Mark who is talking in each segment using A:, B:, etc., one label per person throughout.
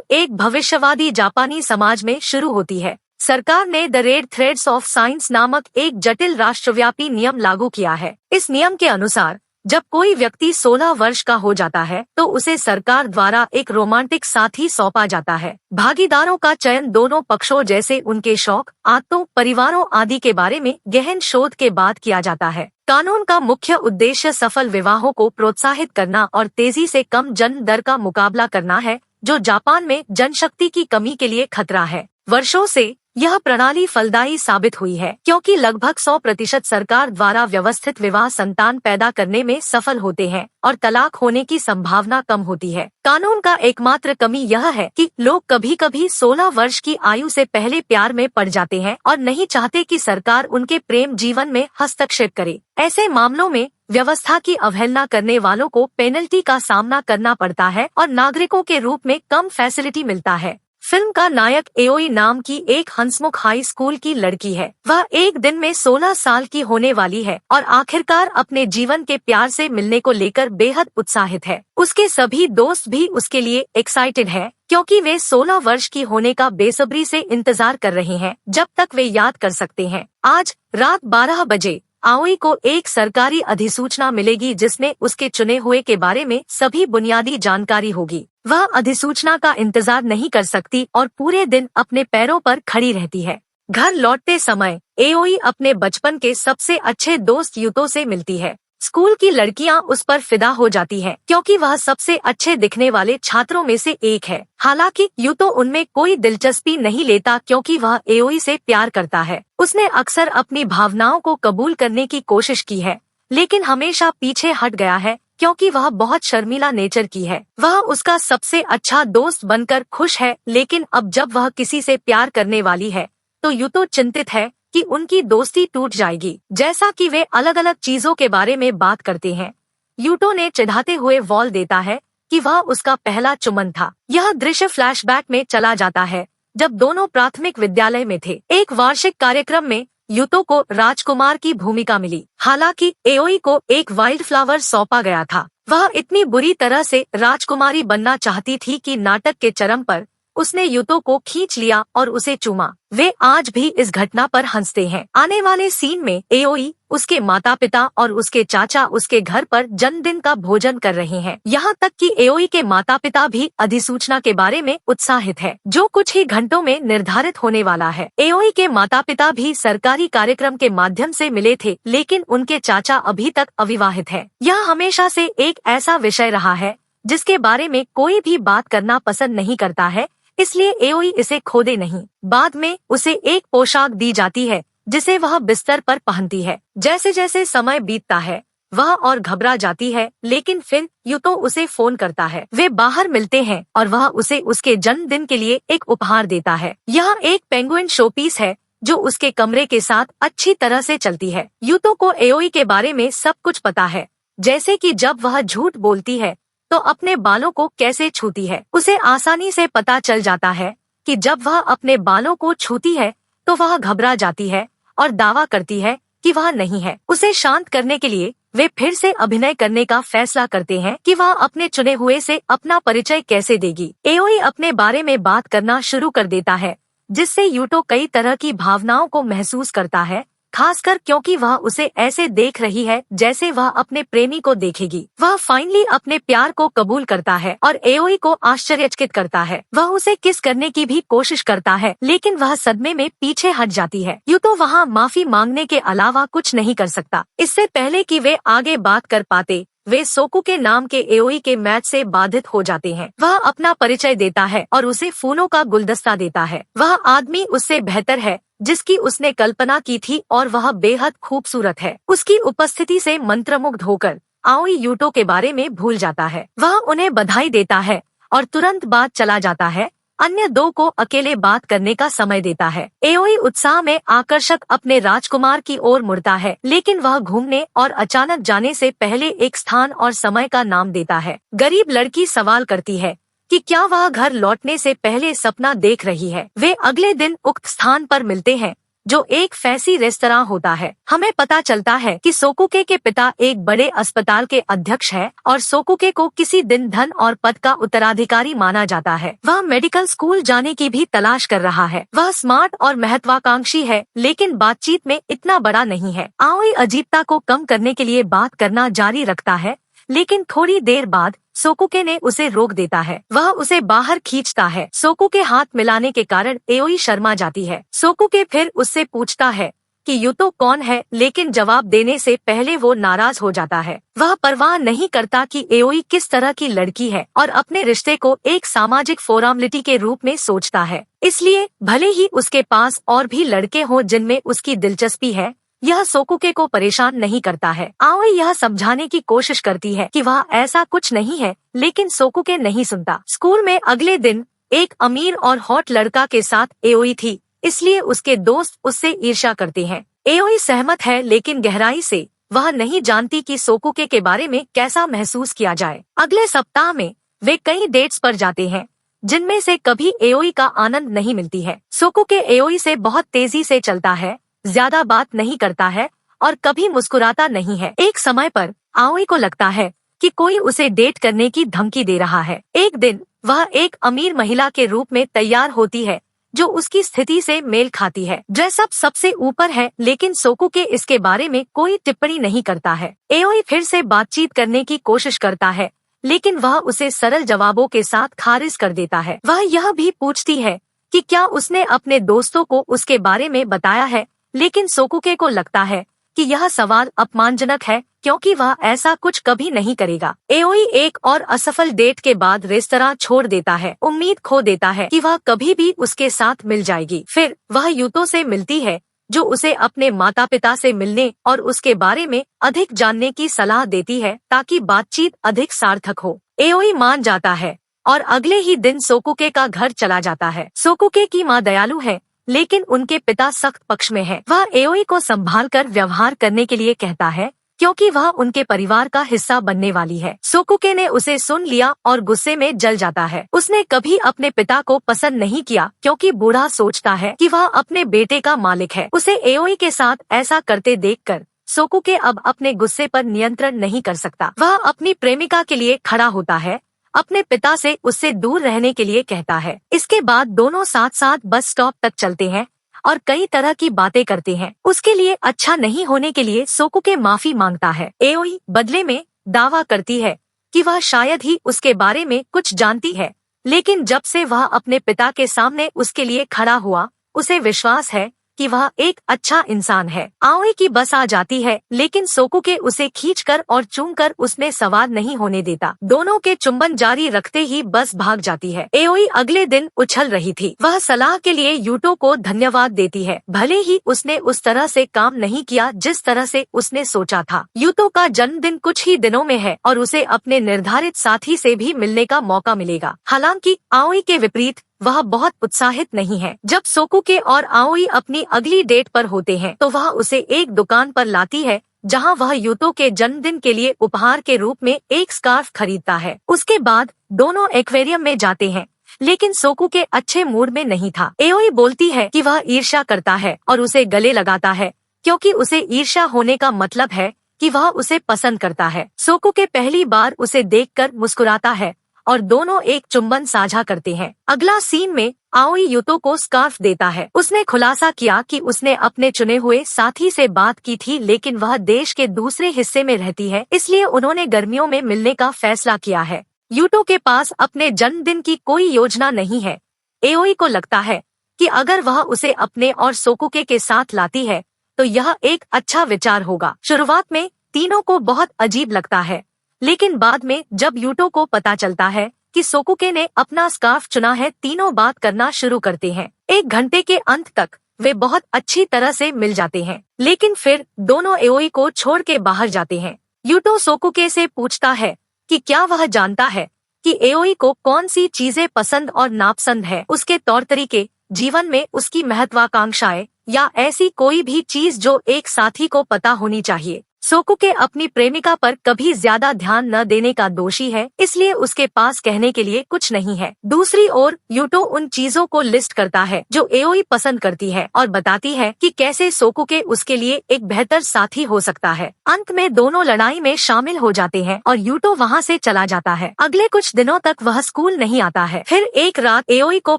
A: एक भविष्यवादी जापानी समाज में शुरू होती है। सरकार ने the red threads of science नामक एक जटिल राष्ट्रव्यापी नियम लागू किया है। इस नियम के अनुसार जब कोई व्यक्ति 16 वर्ष का हो जाता है तो उसे सरकार द्वारा एक रोमांटिक साथी सौंपा जाता है। भागीदारों का चयन दोनों पक्षों जैसे उनके शौक, आदतों, परिवारों आदि के बारे में गहन शोध के बाद किया जाता है। कानून का मुख्य उद्देश्य सफल विवाहों को प्रोत्साहित करना और तेजी से कम जन्म दर का मुकाबला करना है, जो जापान में जनशक्ति की कमी के लिए खतरा है। वर्षों से यह प्रणाली फलदायी साबित हुई है क्योंकि लगभग 100% सरकार द्वारा व्यवस्थित विवाह संतान पैदा करने में सफल होते हैं और तलाक होने की संभावना कम होती है। कानून का एकमात्र कमी यह है कि लोग कभी कभी 16 वर्ष की आयु से पहले प्यार में पड़ जाते हैं और नहीं चाहते कि सरकार उनके प्रेम जीवन में हस्तक्षेप करे। ऐसे मामलों में व्यवस्था की अवहेलना करने वालों को पेनल्टी का सामना करना पड़ता है और नागरिकों के रूप में कम फैसिलिटी मिलता है। फिल्म का नायक एओई नाम की एक हंसमुख हाई स्कूल की लड़की है। वह एक दिन में 16 साल की होने वाली है और आखिरकार अपने जीवन के प्यार से मिलने को लेकर बेहद उत्साहित है। उसके सभी दोस्त भी उसके लिए एक्साइटेड हैं क्योंकि वे 16 वर्ष की होने का बेसब्री से इंतजार कर रहे हैं जब तक वे याद कर सकते हैं। आज रात 12 बजे आओई को एक सरकारी अधिसूचना मिलेगी जिसमें उसके चुने हुए के बारे में सभी बुनियादी जानकारी होगी। वह अधिसूचना का इंतजार नहीं कर सकती और पूरे दिन अपने पैरों पर खड़ी रहती है। घर लौटते समय एओई अपने बचपन के सबसे अच्छे दोस्त यूतो से मिलती है। स्कूल की लड़कियां उस पर फिदा हो जाती हैं क्योंकि वह सबसे अच्छे दिखने वाले छात्रों में से एक है। हालांकि यूतो उनमें कोई दिलचस्पी नहीं लेता क्योंकि वह एओई से प्यार करता है। उसने अक्सर अपनी भावनाओं को कबूल करने की कोशिश की है लेकिन हमेशा पीछे हट गया है क्योंकि वह बहुत शर्मीला नेचर की है। वह उसका सबसे अच्छा दोस्त बनकर खुश है लेकिन अब जब वह किसी से प्यार करने वाली है तो यूतो चिंतित है कि उनकी दोस्ती टूट जाएगी। जैसा कि वे अलग अलग चीजों के बारे में बात करते हैं, यूतो ने चिढ़ाते हुए वॉल देता है कि वह उसका पहला चुम्बन था। यह दृश्य फ्लैशबैक में चला जाता है जब दोनों प्राथमिक विद्यालय में थे। एक वार्षिक कार्यक्रम में यूतो को राजकुमार की भूमिका मिली। हालांकि एओई को एक वाइल्ड फ्लावर सौंपा गया था। वह इतनी बुरी तरह से राजकुमारी बनना चाहती थी कि नाटक के चरम पर उसने यूतो को खींच लिया और उसे चूमा। वे आज भी इस घटना पर हंसते हैं। आने वाले सीन में एओई, उसके माता पिता और उसके चाचा उसके घर पर जन्मदिन का भोजन कर रहे हैं। यहाँ तक कि एओई के माता पिता भी अधिसूचना के बारे में उत्साहित है जो कुछ ही घंटों में निर्धारित होने वाला है। एओई के माता पिता भी सरकारी कार्यक्रम के माध्यम से मिले थे लेकिन उनके चाचा अभी तक अविवाहित है। यह हमेशा से एक ऐसा विषय रहा है जिसके बारे में कोई भी बात करना पसंद नहीं करता है, इसलिए एओई इसे खोदे नहीं। बाद में उसे एक पोशाक दी जाती है जिसे वह बिस्तर पर पहनती है। जैसे जैसे समय बीतता है वह और घबरा जाती है लेकिन फिर यूतो उसे फोन करता है। वे बाहर मिलते हैं और वह उसे उसके जन्मदिन के लिए एक उपहार देता है। यह एक पेंगुइन शोपीस है जो उसके कमरे के साथ अच्छी तरह से चलती है। यूतो को एओई के बारे में सब कुछ पता है, जैसे कि जब वह झूठ बोलती है तो अपने बालों को कैसे छूती है। उसे आसानी से पता चल जाता है कि जब वह अपने बालों को छूती है तो वह घबरा जाती है और दावा करती है कि वह नहीं है। उसे शांत करने के लिए वे फिर से अभिनय करने का फैसला करते हैं कि वह अपने चुने हुए से अपना परिचय कैसे देगी। एओई अपने बारे में बात करना शुरू कर देता है जिससे यूतो कई तरह की भावनाओं को महसूस करता है, खासकर क्योंकि वह उसे ऐसे देख रही है जैसे वह अपने प्रेमी को देखेगी। वह फाइनली अपने प्यार को कबूल करता है और एओई को आश्चर्यचकित करता है। वह उसे किस करने की भी कोशिश करता है लेकिन वह सदमे में पीछे हट जाती है। यूतो वहाँ माफी मांगने के अलावा कुछ नहीं कर सकता। इससे पहले कि वे आगे बात कर पाते वे सोकू के नाम के एओई के मैच से बाधित हो जाते हैं। वह अपना परिचय देता है और उसे फूलों का गुलदस्ता देता है। वह आदमी उससे बेहतर है जिसकी उसने कल्पना की थी और वह बेहद खूबसूरत है। उसकी उपस्थिति से मंत्रमुग्ध होकर आओई यूतो के बारे में भूल जाता है। वह उन्हें बधाई देता है और तुरंत बाद चला जाता है। अन्य दो को अकेले बात करने का समय देता है। एओई उत्साह में आकर्षक अपने राजकुमार की ओर मुड़ता है लेकिन वह घूमने और अचानक जाने से पहले एक स्थान और समय का नाम देता है। गरीब लड़की सवाल करती है कि क्या वह घर लौटने से पहले सपना देख रही है। वे अगले दिन उक्त स्थान पर मिलते हैं जो एक फैंसी रेस्तरां होता है। हमें पता चलता है कि सोकुके के पिता एक बड़े अस्पताल के अध्यक्ष है और सोकुके को किसी दिन धन और पद का उत्तराधिकारी माना जाता है। वह मेडिकल स्कूल जाने की भी तलाश कर रहा है। वह स्मार्ट और महत्वाकांक्षी है, लेकिन बातचीत में इतना बड़ा नहीं है। आओई अजीबता को कम करने के लिए बात करना जारी रखता है, लेकिन थोड़ी देर बाद सोकुके ने उसे रोक देता है। वह उसे बाहर खींचता है। सोकुके हाथ मिलाने के कारण एओई शर्मा जाती है। सोकुके फिर उससे पूछता है कि यूतो कौन है, लेकिन जवाब देने से पहले वो नाराज हो जाता है। वह परवाह नहीं करता कि एओई किस तरह की लड़की है और अपने रिश्ते को एक सामाजिक फॉर्मेलिटी के रूप में सोचता है। इसलिए भले ही उसके पास और भी लड़के हों जिनमें उसकी दिलचस्पी है, यह सोकुके को परेशान नहीं करता है। आओई यह समझाने की कोशिश करती है कि वह ऐसा कुछ नहीं है, लेकिन सोकुके नहीं सुनता। स्कूल में अगले दिन एक अमीर और हॉट लड़का के साथ एओई थी, इसलिए उसके दोस्त उससे ईर्ष्या करते हैं। एओई सहमत है, लेकिन गहराई से वह नहीं जानती कि सोकुके के बारे में कैसा महसूस किया जाए। अगले सप्ताह में वे कई डेट्स पर जाते हैं, जिनमें से कभी एओई का आनंद नहीं मिलती है। सोकुके एओई से बहुत तेजी से चलता है, ज्यादा बात नहीं करता है और कभी मुस्कुराता नहीं है। एक समय पर आओई को लगता है कि कोई उसे डेट करने की धमकी दे रहा है। एक दिन वह एक अमीर महिला के रूप में तैयार होती है, जो उसकी स्थिति से मेल खाती है। ड्रेसअप सबसे ऊपर है, लेकिन सोकुके इसके बारे में कोई टिप्पणी नहीं करता है। एओई फिर से बातचीत करने की कोशिश करता है, लेकिन वह उसे सरल जवाबों के साथ खारिज कर देता है। वह यह भी पूछती है कि क्या उसने अपने दोस्तों को उसके बारे में बताया है, लेकिन सोकुके को लगता है कि यह सवाल अपमानजनक है, क्योंकि वह ऐसा कुछ कभी नहीं करेगा। एओई एक और असफल डेट के बाद रेस्तरां छोड़ देता है, उम्मीद खो देता है कि वह कभी भी उसके साथ मिल जाएगी। फिर वह यूतो से मिलती है, जो उसे अपने माता पिता से मिलने और उसके बारे में अधिक जानने की सलाह देती है, ताकि बातचीत अधिक सार्थक हो। एओई मान जाता है और अगले ही दिन सोकुके का घर चला जाता है। सोकुके की माँ दयालु है, लेकिन उनके पिता सख्त पक्ष में है। वह एओई को संभालकर व्यवहार करने के लिए कहता है, क्योंकि वह उनके परिवार का हिस्सा बनने वाली है। सोकुके ने उसे सुन लिया और गुस्से में जल जाता है। उसने कभी अपने पिता को पसंद नहीं किया, क्योंकि बूढ़ा सोचता है कि वह अपने बेटे का मालिक है। उसे एओई के साथ ऐसा करते देखकर सोकुके अब अपने गुस्से पर नियंत्रण नहीं कर सकता। वह अपनी प्रेमिका के लिए खड़ा होता है, अपने पिता से उससे दूर रहने के लिए कहता है। इसके बाद दोनों साथ साथ बस स्टॉप तक चलते हैं और कई तरह की बातें करते हैं। उसके लिए अच्छा नहीं होने के लिए सोकुके माफी मांगता है। एओई बदले में दावा करती है कि वह शायद ही उसके बारे में कुछ जानती है, लेकिन जब से वह अपने पिता के सामने उसके लिए खड़ा हुआ, उसे विश्वास है कि वह एक अच्छा इंसान है। आओई की बस आ जाती है, लेकिन सोकुके उसे खींचकर और चूमकर उसमें सवार नहीं होने देता। दोनों के चुंबन जारी रखते ही बस भाग जाती है। एओई अगले दिन उछल रही थी। वह सलाह के लिए यूतो को धन्यवाद देती है, भले ही उसने उस तरह से काम नहीं किया जिस तरह से उसने सोचा था। यूतो का जन्मदिन कुछ ही दिनों में है और उसे अपने निर्धारित साथी से भी मिलने का मौका मिलेगा। हालांकि आओई के विपरीत वह बहुत उत्साहित नहीं है। जब सोकुके और आओई अपनी अगली डेट पर होते हैं, तो वह उसे एक दुकान पर लाती है, जहां वह यूतो के जन्मदिन के लिए उपहार के रूप में एक स्कार्फ खरीदता है। उसके बाद दोनों एक्वेरियम में जाते हैं, लेकिन सोकुके अच्छे मूड में नहीं था। एओई बोलती है कि वह ईर्ष्या करता है और उसे गले लगाता है, क्योंकि उसे ईर्ष्या होने का मतलब है कि वह उसे पसंद करता है। सोकुके पहली बार उसे देखकर मुस्कुराता है और दोनों एक चुंबन साझा करते हैं। अगला सीन में आओई यूतो को स्कार्फ देता है। उसने खुलासा किया कि उसने अपने चुने हुए साथी से बात की थी, लेकिन वह देश के दूसरे हिस्से में रहती है, इसलिए उन्होंने गर्मियों में मिलने का फैसला किया है। यूतो के पास अपने जन्मदिन की कोई योजना नहीं है। एओई को लगता है कि अगर वह उसे अपने और सोकुके के साथ लाती है, तो यह एक अच्छा विचार होगा। शुरुआत में तीनों को बहुत अजीब लगता है, लेकिन बाद में जब यूतो को पता चलता है कि सोकुके ने अपना स्कार्फ चुना है, तीनों बात करना शुरू करते हैं। एक घंटे के अंत तक वे बहुत अच्छी तरह से मिल जाते हैं, लेकिन फिर दोनों एओई को छोड़ के बाहर जाते हैं। यूतो सोकुके से पूछता है कि क्या वह जानता है कि एओई को कौन सी चीजें पसंद और नापसंद है, उसके तौर तरीके, जीवन में उसकी महत्वाकांक्षाएं या ऐसी कोई भी चीज जो एक साथी को पता होनी चाहिए। सोकुके अपनी प्रेमिका पर कभी ज्यादा ध्यान न देने का दोषी है, इसलिए उसके पास कहने के लिए कुछ नहीं है। दूसरी ओर यूटो उन चीजों को लिस्ट करता है जो एओई पसंद करती है और बताती है कि कैसे सोकुके उसके लिए एक बेहतर साथी हो सकता है। अंत में दोनों लड़ाई में शामिल हो जाते हैं और यूटो वहाँ से चला जाता है। अगले कुछ दिनों तक वह स्कूल नहीं आता है। फिर एक रात एओई को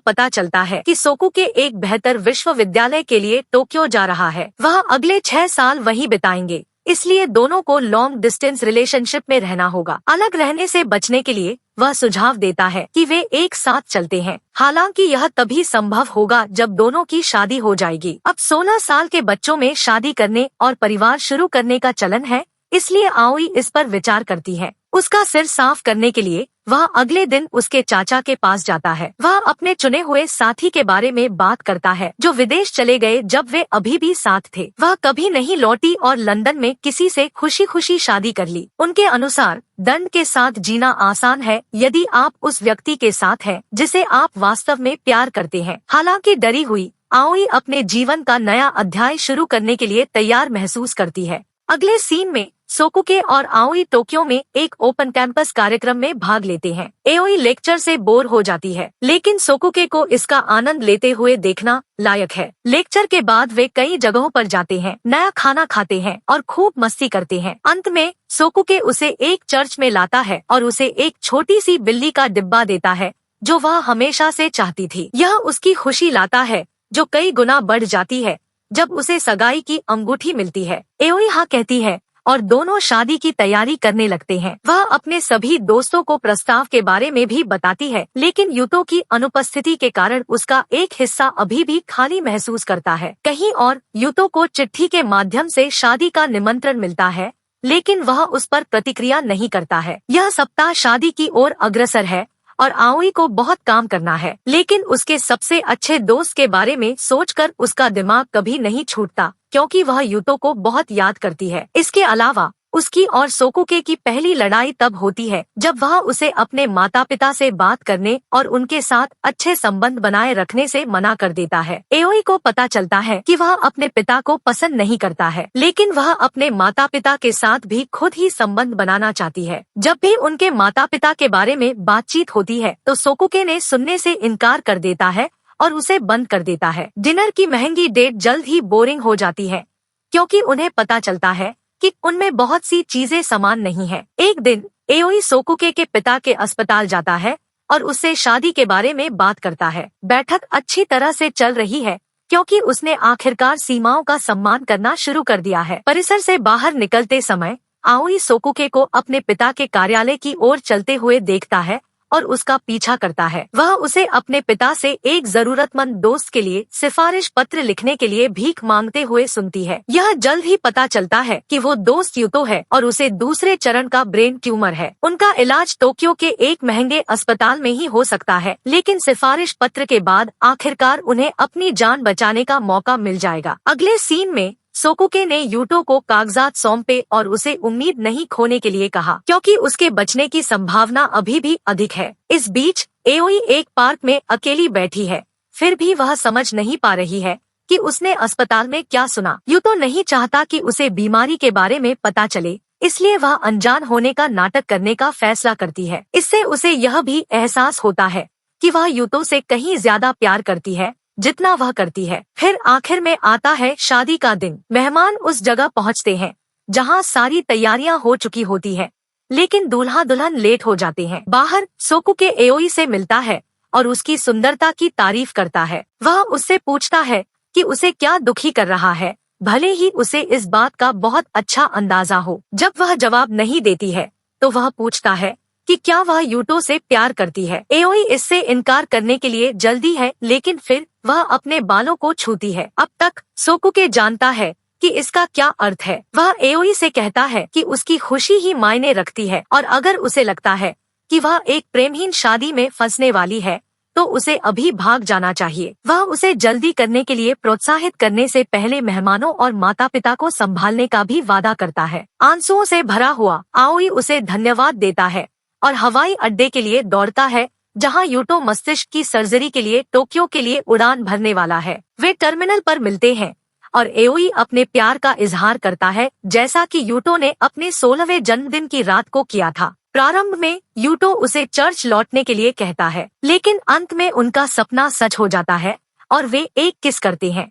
A: पता चलता है कि सोकुके एक बेहतर विश्वविद्यालय के लिए टोक्यो जा रहा है। वह अगले 6 साल वहीं बिताएंगे, इसलिए दोनों को लॉन्ग डिस्टेंस रिलेशनशिप में रहना होगा। अलग रहने से बचने के लिए वह सुझाव देता है कि वे एक साथ चलते हैं। हालांकि यह तभी संभव होगा जब दोनों की शादी हो जाएगी। अब 16 साल के बच्चों में शादी करने और परिवार शुरू करने का चलन है, इसलिए आओई इस पर विचार करती है। उसका सिर साफ करने के लिए वह अगले दिन उसके चाचा के पास जाता है। वह अपने चुने हुए साथी के बारे में बात करता है जो विदेश चले गए जब वे अभी भी साथ थे। वह कभी नहीं लौटी और लंदन में किसी से खुशी खुशी शादी कर ली। उनके अनुसार दंड के साथ जीना आसान है यदि आप उस व्यक्ति के साथ हैं जिसे आप वास्तव में प्यार करते हैं। हालांकि डरी हुई आओई अपने जीवन का नया अध्याय शुरू करने के लिए तैयार महसूस करती है। अगले सीन में सोकुके और आओई टोक्यो में एक ओपन कैंपस कार्यक्रम में भाग लेते हैं। एओई लेक्चर से बोर हो जाती है, लेकिन सोकुके को इसका आनंद लेते हुए देखना लायक है। लेक्चर के बाद वे कई जगहों पर जाते हैं, नया खाना खाते हैं और खूब मस्ती करते हैं। अंत में सोकुके उसे एक चर्च में लाता है और उसे एक छोटी सी बिल्ली का डिब्बा देता है जो वह हमेशा से चाहती थी। यह उसकी खुशी लाता है जो कई गुना बढ़ जाती है जब उसे सगाई की अंगूठी मिलती है। एओई हाँ कहती है और दोनों शादी की तैयारी करने लगते हैं। वह अपने सभी दोस्तों को प्रस्ताव के बारे में भी बताती है, लेकिन यूतो की अनुपस्थिति के कारण उसका एक हिस्सा अभी भी खाली महसूस करता है। कहीं और यूतो को चिट्ठी के माध्यम से शादी का निमंत्रण मिलता है, लेकिन वह उस पर प्रतिक्रिया नहीं करता है। यह सप्ताह शादी की ओर अग्रसर है और आओई को बहुत काम करना है, लेकिन उसके सबसे अच्छे दोस्त के बारे में सोचकर उसका दिमाग कभी नहीं छूटता क्योंकि वह यूतो को बहुत याद करती है। इसके अलावा उसकी और सोकुके की पहली लड़ाई तब होती है जब वह उसे अपने माता पिता से बात करने और उनके साथ अच्छे संबंध बनाए रखने से मना कर देता है। एओई को पता चलता है कि वह अपने पिता को पसंद नहीं करता है, लेकिन वह अपने माता पिता के साथ भी खुद ही संबंध बनाना चाहती है। जब भी उनके माता पिता के बारे में बातचीत होती है तो सोकुके ने सुनने से इनकार कर देता है और उसे बंद कर देता है। डिनर की महंगी डेट जल्द ही बोरिंग हो जाती है क्योंकि उन्हें पता चलता है कि उनमें बहुत सी चीजें समान नहीं है। एक दिन एओई सोकुके के पिता के अस्पताल जाता है और उससे शादी के बारे में बात करता है। बैठक अच्छी तरह से चल रही है क्योंकि उसने आखिरकार सीमाओं का सम्मान करना शुरू कर दिया है। परिसर से बाहर निकलते समय आओई सोकुके को अपने पिता के कार्यालय की ओर चलते हुए देखता है और उसका पीछा करता है। वह उसे अपने पिता से एक जरूरतमंद दोस्त के लिए सिफारिश पत्र लिखने के लिए भीख मांगते हुए सुनती है। यह जल्द ही पता चलता है कि वो दोस्त यूतो है और उसे दूसरे चरण का ब्रेन ट्यूमर है। उनका इलाज टोक्यो के एक महंगे अस्पताल में ही हो सकता है, लेकिन सिफारिश पत्र के बाद आखिरकार उन्हें अपनी जान बचाने का मौका मिल जाएगा। अगले सीन में सोकुके ने यूटो को कागजात सौंपे और उसे उम्मीद नहीं खोने के लिए कहा क्योंकि उसके बचने की संभावना अभी भी अधिक है। इस बीच एओई एक पार्क में अकेली बैठी है, फिर भी वह समझ नहीं पा रही है कि उसने अस्पताल में क्या सुना। यूतो नहीं चाहता कि उसे बीमारी के बारे में पता चले, इसलिए वह अनजान होने का नाटक करने का फैसला करती है। इससे उसे यह भी एहसास होता है कि वह यूतो से कहीं ज्यादा प्यार करती है जितना वह करती है। फिर आखिर में आता है शादी का दिन। मेहमान उस जगह पहुंचते हैं जहां सारी तैयारियां हो चुकी होती है, लेकिन दूल्हा दुल्हन लेट हो जाते हैं। बाहर सोकुके एओई से मिलता है और उसकी सुंदरता की तारीफ करता है। वह उससे पूछता है कि उसे क्या दुखी कर रहा है, भले ही उसे इस बात का बहुत अच्छा अंदाजा हो। जब वह जवाब नहीं देती है तो वह पूछता है कि क्या वह यूटो से प्यार करती है। एओई इससे इनकार करने के लिए जल्दी है, लेकिन फिर वह अपने बालों को छूती है। अब तक सोकुके जानता है कि इसका क्या अर्थ है। वह एओई से कहता है कि उसकी खुशी ही मायने रखती है और अगर उसे लगता है कि वह एक प्रेमहीन शादी में फंसने वाली है तो उसे अभी भाग जाना चाहिए। वह उसे जल्दी करने के लिए प्रोत्साहित करने से पहले मेहमानों और माता पिता को संभालने का भी वादा करता है। आंसुओं से भरा हुआ आओई उसे धन्यवाद देता है और हवाई अड्डे के लिए दौड़ता है जहां यूटो मस्तिष्क की सर्जरी के लिए टोक्यो के लिए उड़ान भरने वाला है। वे टर्मिनल पर मिलते हैं। और एओई अपने प्यार का इजहार करता है, जैसा कि यूटो ने अपने 16वें जन्मदिन की रात को किया था। प्रारंभ में यूटो उसे चर्च लौटने के लिए कहता है, लेकिन अंत में उनका सपना सच हो जाता है और वे एक किस करते हैं।